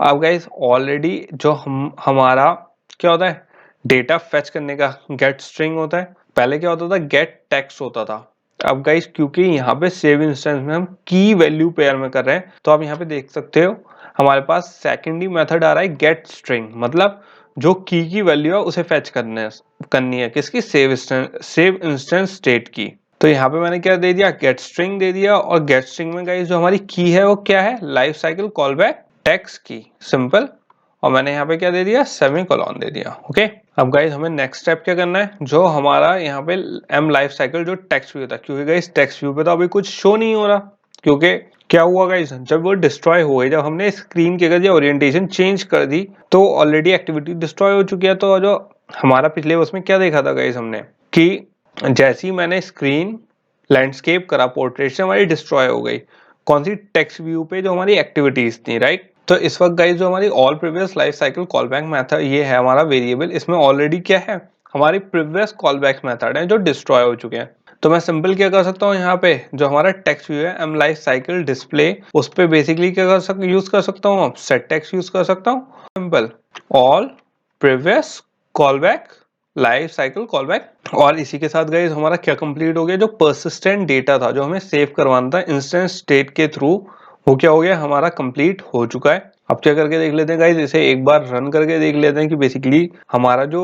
अब guys already जो हमारा क्या होता है, डेटा फेच करने का गेट स्ट्रिंग होता है। पहले क्या होता था, गेट टेक्स्ट होता था। अब गाइस क्योंकि यहाँ पे सेव इंस्टेंस में हम की वैल्यू पेयर में कर रहे हैं, तो आप यहाँ पे देख सकते हो हमारे पास सेकेंडरी मेथड आ रहा है गेट स्ट्रिंग, मतलब जो की वैल्यू है उसे फेच करनी है किसकी, सेव इंस्टेंस स्टेट की। तो यहाँ पे मैंने क्या दे दिया, गेट स्ट्रिंग दे दिया, और गेट स्ट्रिंग में गाइस जो हमारी की है वो क्या है, लाइफ साइकिल कॉलबैक टेक्स्ट की, सिंपल। और मैंने यहाँ पे क्या दे दिया, सेमीकोलन दे दिया। ओके, अब गाइस हमें नेक्स्ट स्टेप क्या करना है, जो हमारा यहाँ पे एम लाइफ साइकिल जो टेक्स्ट व्यू था, क्योंकि गाइस टेक्स्ट व्यू पे तो अभी कुछ शो नहीं हो रहा, क्योंकि क्या हुआ गाइस, जब वो डिस्ट्रॉय हो गई, जब हमने स्क्रीन की अगर ओरिएंटेशन चेंज कर दी तो ऑलरेडी एक्टिविटी डिस्ट्रॉय हो चुकी है। तो जो हमारा पिछले उसमें क्या देखा था गाइस हमने, कि जैसी मैंने स्क्रीन लैंडस्केप करा, पोर्ट्रेट से हमारी डिस्ट्रॉय हो गई, कौन सी, टेक्स्ट व्यू पे जो हमारी एक्टिविटीज थी, राइट। तो इस वक्त गाइस जो हमारी all previous life cycle callback method ये है हमारा वेरिएबल, इसमें ऑलरेडी क्या है, हमारी प्रीवियस कॉलबैक मेथड है जो डिस्ट्रॉय हो चुके हैं। तो मैं सिंपल क्या कर सकता हूँ, यहाँ पे जो हमारा टेक्स्ट व्यू है एम लाइफ साइकिल डिस्प्ले, उस पे बेसिकली क्या यूज कर सकता हूँ, सेट टेक्स्ट यूज कर सकता हूँ, simple all previous callback life cycle callback. और इसी के साथ गाइस हमारा क्या कंप्लीट हो गया, जो परसिस्टेंट डेटा था जो हमें सेव करवाना था इंस्टेंस स्टेट के थ्रू, वो क्या हो गया, हमारा कंप्लीट हो चुका है। अब क्या करके देख लेते हैं गाइस, इसे एक बार रन करके देख लेते हैं कि बेसिकली हमारा जो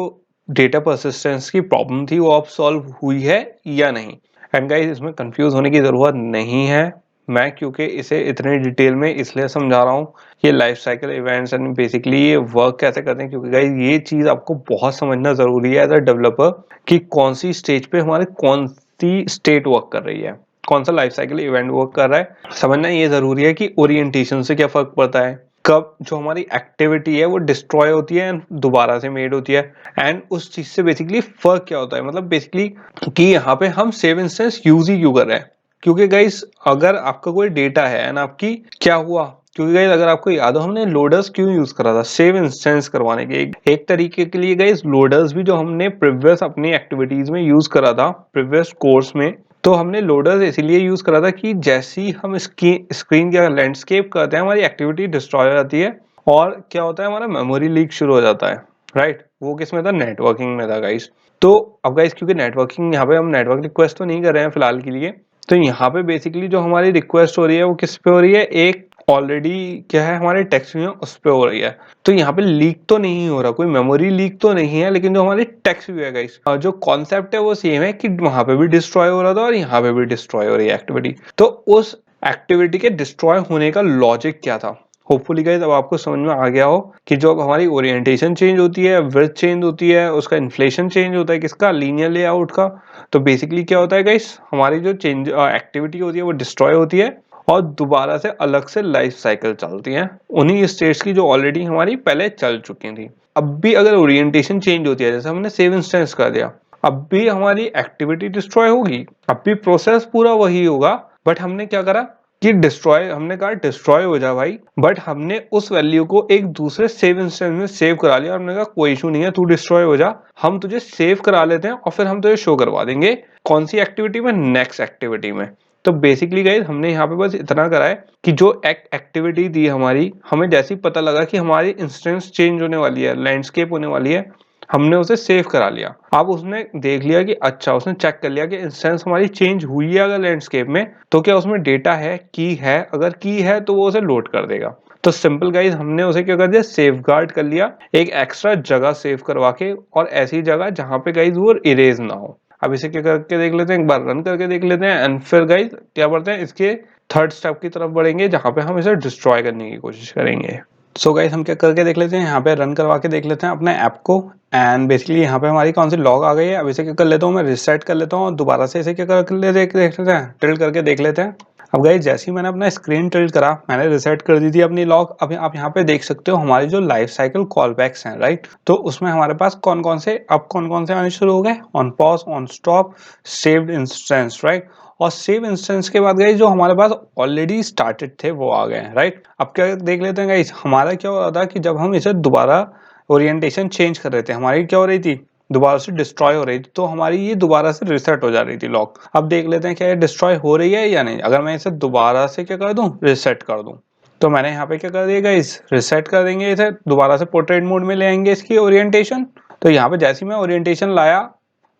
डेटा परसिस्टेंस की प्रॉब्लम थी वो अब सॉल्व हुई है या नहीं। एंड गाइस इसमें कंफ्यूज होने की जरूरत नहीं है, मैं क्योंकि इसे इतने डिटेल में इसलिए समझा रहा हूँ, ये life cycle events and basically ये वर्क कैसे करते हैं, क्योंकि गाइस ये चीज आपको बहुत समझना जरूरी है एज अ डेवलपर, कि कौन सी स्टेज पे हमारे कौन सी स्टेट वर्क कर रही है, कौन सा लाइफ साइकिल इवेंट वर्क कर रहा है। समझना ये जरूरी है कि ओरिएंटेशन से क्या फर्क पड़ता है, कब जो हमारी एक्टिविटी है वो डिस्ट्रॉय होती है एंड दोबारा से मेड होती है, एंड उस चीज से बेसिकली फर्क क्या होता है, मतलब बेसिकली कि यहाँ पे हम सेव इंस्टेंस यूज ही क्यों कर रहे हैं। क्योंकि गाइस अगर आपका कोई डेटा है एंड आपकी क्या हुआ, क्योंकि गाइस अगर आपको याद हो हमने लोडर्स क्यों यूज करा था, सेव इंस्टेंस करवाने के एक तरीके के लिए गाइस। लोडर्स भी जो हमने प्रीवियस अपनी एक्टिविटीज में यूज करा था प्रीवियस कोर्स में, तो हमने लोडर्स इसीलिए यूज करा था कि जैसी हम स्क्रीन का लैंडस्केप करते हैं हमारी एक्टिविटी डिस्ट्रॉय हो जाती है, और क्या होता है हमारा मेमोरी लीक शुरू हो जाता है, राइट। वो किस में था, नेटवर्किंग में था गाइस। तो अब गाइस क्योंकि नेटवर्किंग, यहाँ पे हम नेटवर्क रिक्वेस्ट तो नहीं कर रहे हैं फिलहाल के लिए, तो यहाँ पे बेसिकली जो हमारी रिक्वेस्ट हो रही है वो किस पे हो रही है, एक ऑलरेडी क्या है हमारे टेक्स्ट व्यू उस पे हो रही है। तो यहाँ पे लीक तो नहीं हो रहा, कोई मेमोरी लीक तो नहीं है, लेकिन जो हमारी टेक्स्ट व्यू है गाइस, जो कॉन्सेप्ट है वो सेम है कि वहां पे भी डिस्ट्रॉय हो रहा था और यहाँ पे भी डिस्ट्रॉय हो रही है एक्टिविटी। तो उस एक्टिविटी के डिस्ट्रॉय होने का लॉजिक क्या था, होपफुली गाइस अब आपको समझ में आ गया हो कि जो अब हमारी ओरिएंटेशन चेंज होती है, विड्थ चेंज होती है, उसका इन्फ्लेशन चेंज होता है, किसका, लीनियर लेआउट का। तो बेसिकली क्या होता है गाइस, हमारी जो चेंज एक्टिविटी होती है वो डिस्ट्रॉय होती है और दोबारा से अलग से लाइफ साइकिल चलती है उन्हीं स्टेट्स की जो ऑलरेडी हमारी पहले चल चुकी थी। अब भी अगर ओरिएंटेशन चेंज होती है, जैसे हमने सेव इंस्टेंस कर दिया, अब भी हमारी एक्टिविटी डिस्ट्रॉय होगी, अब भी प्रोसेस पूरा वही होगा, बट हमने क्या करा कि डिस्ट्रॉय, हमने कहा डिस्ट्रॉय हो जा भाई, बट हमने उस वैल्यू को एक दूसरे सेव इंस्टेंस में सेव करा लिया, और हमने कहा कोई इशू नहीं है, तू डिस्ट्रॉय हो जा, हम तुझे सेव करा लेते हैं और फिर हम तुझे शो करवा देंगे कौन सी एक्टिविटी में, नेक्स्ट एक्टिविटी में। तो बेसिकली गाइस हमने यहाँ पे बस इतना करा है कि जो एक्टिविटी थी हमारी, हमें जैसे ही पता लगा कि हमारी इंस्टेंस चेंज होने वाली है, लैंडस्केप होने वाली है, हमने उसे सेव करा लिया। अब उसने देख लिया कि अच्छा, उसने चेक कर लिया कि इंस्टेंस हमारी चेंज हुई है अगर लैंडस्केप में, तो क्या उसमें डेटा है, की है, अगर की है तो वो उसे लोड कर देगा। तो सिंपल गाइस हमने उसे क्या कर दिया, सेव गार्ड कर लिया, एक एक्स्ट्रा जगह सेव करवा के, और ऐसी जगह जहां पे गाइस वो इरेज ना हो। अब इसे क्या करके देख लेते हैं, एक बार रन करके देख लेते हैं, एंड फिर गाइस क्या बढ़ते हैं, इसके थर्ड स्टेप की तरफ बढ़ेंगे जहां पे हम इसे डिस्ट्रॉय करने की कोशिश करेंगे। सो गाइस हम क्या करके देख लेते हैं, यहाँ पे रन करवा के देख लेते हैं अपने ऐप को, एंड बेसिकली यहाँ पे हमारी कौन सी लॉग आ गई है। अब इसे क्या कर लेता हूँ, मैं रिसेट कर लेता हूँ और दोबारा से इसे क्या कर देख लेते हैं, टिल्ट करके देख लेते हैं। अब गाइस जैसे ही मैंने अपना स्क्रीन टिल्ट करा, मैंने रिसेट कर दी थी अपनी लॉग। अभी आप यहाँ पे देख सकते हो हमारी जो लाइफ साइकिल कॉलबैक्स हैं, राइट। तो उसमें हमारे पास कौन कौन से आने शुरू हो गए, on pause, on stop, saved instance, right. और सेव इंस्टेंस के बाद गाइस जो हमारे पास ऑलरेडी स्टार्टेड थे वो आ गए, राइट। अब क्या देख लेते हैं गाइस, हमारा क्या हो रहा था कि जब हम इसे दोबारा ओरिएंटेशन चेंज कर रहे थे, हमारी क्या हो रही थी, दोबारा से डिस्ट्रॉय हो रही थी, तो हमारी ये दोबारा से रिसेट हो जा रही थी लॉक। अब देख लेते हैं क्या ये डिस्ट्रॉय हो रही है या नहीं। अगर मैं इसे दोबारा से क्या कर दूं, रिसेट कर दूं, तो मैंने यहाँ पे क्या कर दिया गाइस, रिसेट कर देंगे इसे, दोबारा से पोर्ट्रेट मोड में ले आएंगे इसकी ओरिएंटेशन। तो यहाँ पे जैसे ही मैं ओरिएंटेशन लाया,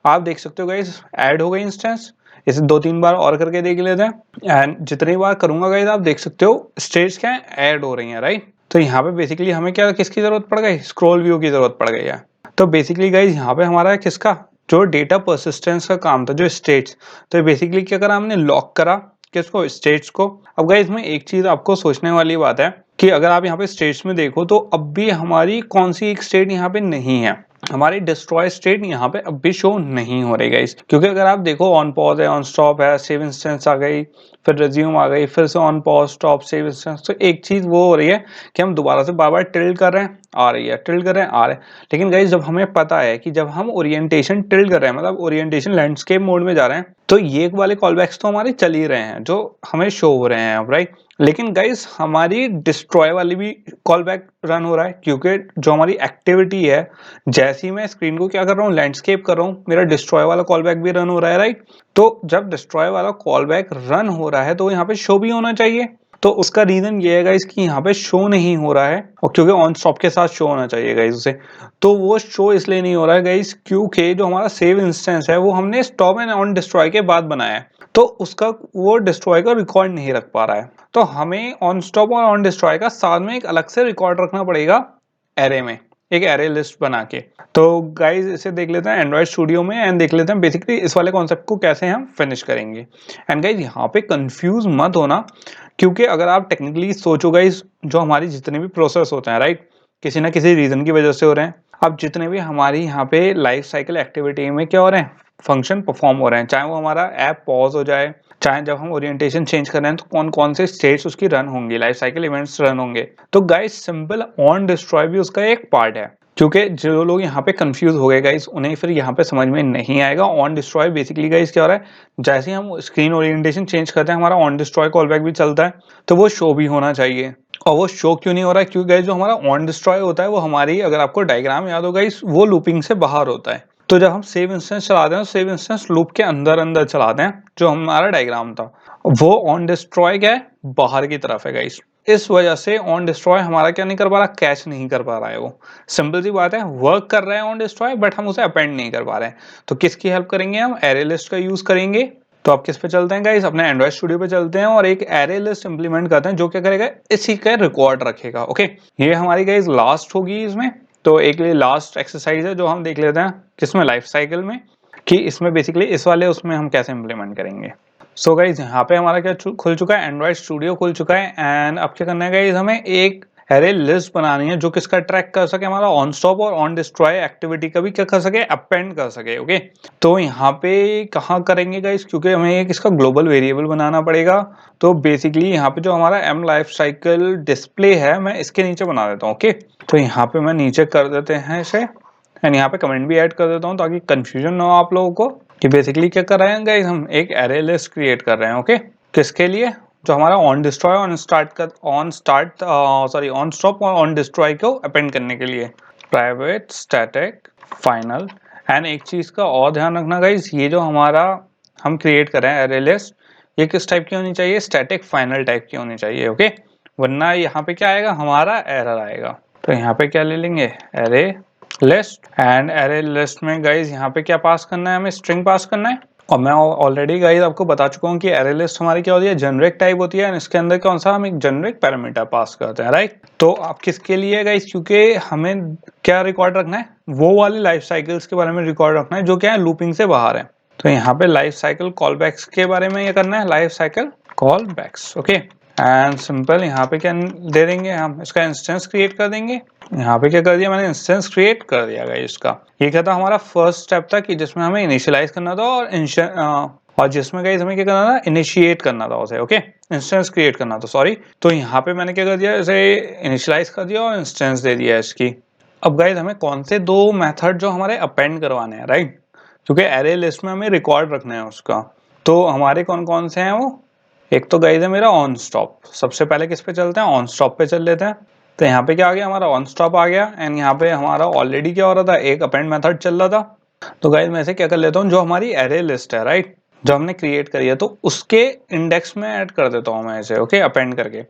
आप देख सकते हो गाइस ऐड हो गई इंस्टेंस। इसे 2-3 बार और करके देख लेते हैं, एंड जितनी बार करूंगा गाइस आप देख सकते हो स्टेट्स क्या है, ऐड हो रही हैं, राइट। तो यहाँ पे बेसिकली हमें क्या किसकी जरूरत पड़ गई, स्क्रॉल व्यू की जरूरत पड़ गई है। तो बेसिकली गाइस यहाँ पे हमारा किसका, जो डेटा परसिस्टेंस का काम था, जो स्टेट्स, तो बेसिकली क्या करा हमने, लॉक करा किसको, स्टेट्स को। अब गाइस इसमें एक चीज आपको सोचने वाली बात है कि अगर आप यहाँ पे स्टेट्स में देखो तो अब भी हमारी कौन सी एक स्टेट यहाँ पे नहीं है, हमारी डिस्ट्रॉय स्टेट यहाँ पे अब भी शो नहीं हो रही गाइस। क्योंकि अगर आप देखो ऑन पॉज है, ऑन स्टॉप है, सेव इंस्टेंस आ गई, फिर रिज्यूम आ गई, फिर से on pause stop save instance, तो एक चीज वो हो रही है कि हम दोबारा से बार बार टिल्ड कर रहे हैं, आ रही है, टिल्ड कर रहे हैं, आ रहे हैं। लेकिन गाइस जब हमें पता है कि जब हम ओरिएंटेशन टिल्ड कर रहे हैं, मतलब ओरिएंटेशन लैंडस्केप मोड में जा रहे हैं, तो ये वाले कॉलबैक्स तो हमारे चल ही रहे हैं जो हमें शो हो रहे हैं अब, राइट। लेकिन गाइस हमारी डिस्ट्रॉय वाली भी कॉल बैक रन हो रहा है, क्योंकि जो हमारी एक्टिविटी है, जैसे ही मैं स्क्रीन को क्या कर रहा हूँ, लैंडस्केप कर रहा हूँ, मेरा डिस्ट्रॉय वाला कॉल बैक भी रन हो रहा है, राइट। तो जब डिस्ट्रॉय वाला कॉल बैक रन हो रहा है तो यहाँ पे शो भी होना चाहिए। तो उसका रीजन ये है गाइस कि यहाँ पे शो नहीं हो रहा है, और क्योंकि ऑन स्टॉप के साथ शो होना चाहिए गाइस उसे, तो वो शो इसलिए नहीं हो रहा है गाइस क्योंकि जो हमारा सेव इंस्टेंस है वो हमने स्टॉप एंड ऑन डिस्ट्रॉय के बाद बनाया है, तो उसका वो डिस्ट्रॉय का रिकॉर्ड नहीं रख पा रहा है। तो हमें ऑन स्टॉप और ऑन डिस्ट्रॉय का साथ में एक अलग से रिकॉर्ड रखना पड़ेगा एरे में, एक एरे लिस्ट बना के। तो गाइज इसे देख लेते हैं एंड्रॉइड स्टूडियो में, एंड देख लेते हैं बेसिकली इस वाले कॉन्सेप्ट को कैसे हम फिनिश करेंगे। एंड गाइज यहाँ पे कंफ्यूज मत होना, क्योंकि अगर आप टेक्निकली सोचो गाइज, जो हमारी जितने भी प्रोसेस होते हैं, राइट, किसी ना किसी रीजन की वजह से हो रहे हैं। अब जितने भी हमारी यहाँ पे लाइफ साइकिल एक्टिविटी में क्या हो रहे हैं, फंक्शन परफॉर्म हो रहे हैं, चाहे वो हमारा ऐप पॉज हो जाए, चाहे जब हम ओरिएंटेशन चेंज कर रहे हैं तो कौन कौन से स्टेट्स उसकी रन होंगी, लाइफ साइकिल इवेंट्स रन होंगे। तो गाइस सिंपल ऑन डिस्ट्रॉय भी उसका एक पार्ट है, क्योंकि जो लोग यहाँ पे कंफ्यूज हो गए गाइस, उन्हें फिर यहाँ पे समझ में नहीं आएगा। ऑन डिस्ट्रॉय बेसिकली गाइस क्या हो रहा है, जैसे ही हम स्क्रीन ओरिएंटेशन चेंज करते हैं हमारा ऑन डिस्ट्रॉय कॉलबैक भी चलता है, तो वो शो भी होना चाहिए। और वो शो क्यों नहीं हो रहा है, क्योंकि गाइस जो हमारा ऑन डिस्ट्रॉय होता है वो हमारी, अगर आपको डायग्राम याद हो गाइस, वो लूपिंग से बाहर होता है। तो जब हम सेव इंस्टेंस चलाते हैं, सेव इंस्टेंस लूप के अंदर अंदर चलाते हैं, जो हमारा डायग्राम था वो ऑन डिस्ट्रॉय क्या है, बाहर की तरफ है गाइस। इस वजह से ऑन डिस्ट्रॉय हमारा क्या नहीं कर पा रहा, कैच नहीं कर पा रहा है। वो सिंपल सी बात है, वर्क कर रहा है ऑन डिस्ट्रॉय, बट हम उसे अपेंड नहीं कर पा रहे हैं। तो किसकी हेल्प करेंगे, हम एरे लिस्ट का यूज करेंगे। तो आप किस पे चलते हैं गाइस, अपने एंड्रॉइड स्टूडियो पे चलते हैं और एक एरे लिस्ट इंप्लीमेंट करते हैं, जो क्या करेगा, इसी का रिकॉर्ड रखेगा। ओके, ये हमारी गाइस लास्ट होगी इसमें। तो एक लास्ट एक्सरसाइज है जो हम देख लेते हैं किसमें, लाइफ साइकिल में, कि इसमें बेसिकली इस वाले उसमें हम कैसे इंप्लीमेंट करेंगे। सो गाइज यहाँ पे हमारा क्या खुल चुका है, एंड्रॉइड स्टूडियो खुल चुका है। एंड अब क्या करना है गाइज, हमें एक एरे लिस्ट बनानी है जो किसका ट्रैक कर सके, हमारा ऑन स्टॉप और ऑन डिस्ट्रॉय एक्टिविटी का भी क्या कर सके, अपेंड कर सके। ओके, तो यहाँ पे कहाँ करेंगे गाइज, क्योंकि हमें एक इसका ग्लोबल वेरिएबल बनाना पड़ेगा। तो बेसिकली यहाँ पे जो हमारा एम लाइफ साइकिल डिस्प्ले है, मैं इसके नीचे बना देता हूँ। ओके, तो यहाँ पे मैं नीचे कर देते हैं इसे, एंड यहाँ पे कमेंट भी ऐड कर देता हूँ ताकि कंफ्यूजन ना हो आप लोगों को, कि बेसिकली क्या कर रहे हैं गाइस, हम एक एरे लिस्ट क्रिएट कर रहे हैं। ओके, किसके लिए, जो हमारा ऑन डिस्ट्रॉय ऑन स्टॉप और ऑन डिस्ट्रॉय को अपेंड करने के लिए, प्राइवेट स्टैटिक फाइनल। एंड एक चीज का और ध्यान रखना गाइस, ये जो हमारा हम क्रिएट कर रहे हैं एरे लिस्ट, ये किस टाइप की होनी चाहिए, स्टैटिक फाइनल टाइप की होनी चाहिए। ओके, वरना यहाँ पे क्या आएगा, हमारा एरर आएगा। तो यहाँ पे क्या ले लेंगे, array list. And array list में गाइज यहाँ पे क्या पास करना है, हमें स्ट्रिंग पास करना है। और मैं ऑलरेडी गाइज आपको बता चुका हूँ कि एरे लिस्ट हमारी क्या होती है, जेनरिक टाइप होती है। इसके अंदर कौन सा, हम एक जेनरिक पैरामीटर पास करते हैं, राइट। तो आप किसके लिए गाइज, क्योंकि हमें क्या रिकॉर्ड रखना है, वो वाली लाइफ साइकिल्स के बारे में रिकॉर्ड रखना है जो क्या है, लूपिंग से बाहर है। तो यहाँ पे लाइफ साइकिल कॉलबैक्स के बारे में ये करना है, life cycle callbacks. Okay, and simple यहाँ पे क्या दे देंगे, हम इसका इंस्टेंस क्रिएट कर देंगे। यहाँ पे क्या कर दिया मैंने, इंस्टेंस क्रिएट कर दिया गाइस इसका। ये क्या था, हमारा फर्स्ट स्टेप था कि जिसमें हमें इनिशियलाइज करना था और जिसमें गाइस हमें क्या करना था, इनिशिएट करना था उसे। ओके, इंस्टेंस क्रिएट करना था, सॉरी। तो यहाँ पे मैंने क्या कर दिया, इसे इनिशियलाइज कर दिया और इंस्टेंस दे दिया इसकी। अब गाइस हमें कौन से दो मेथड जो हमारे अपेंड करवाने हैं, राइट, क्योंकि एरे लिस्ट में हमें रिकॉर्ड रखना है उसका। तो हमारे कौन कौन से हैं वो, एक तो गाइस है मेरा ऑन स्टॉप। सबसे पहले किस पे चलते हैं, ऑन स्टॉप पे चल लेते हैं। तो यहाँ पे क्या आ गया, हमारा ऑन स्टॉप आ गया। एंड यहाँ पे हमारा ऑलरेडी क्या हो रहा था, एक अपेंड मेथड चल रहा था। तो गाइस मैं इसे क्या कर लेता हूँ, जो हमारी एरे लिस्ट है, राइट, जो हमने क्रिएट करी है, तो उसके इंडेक्स में ऐड कर देता हूँ मैं इसे। ओके, अपेंड करके।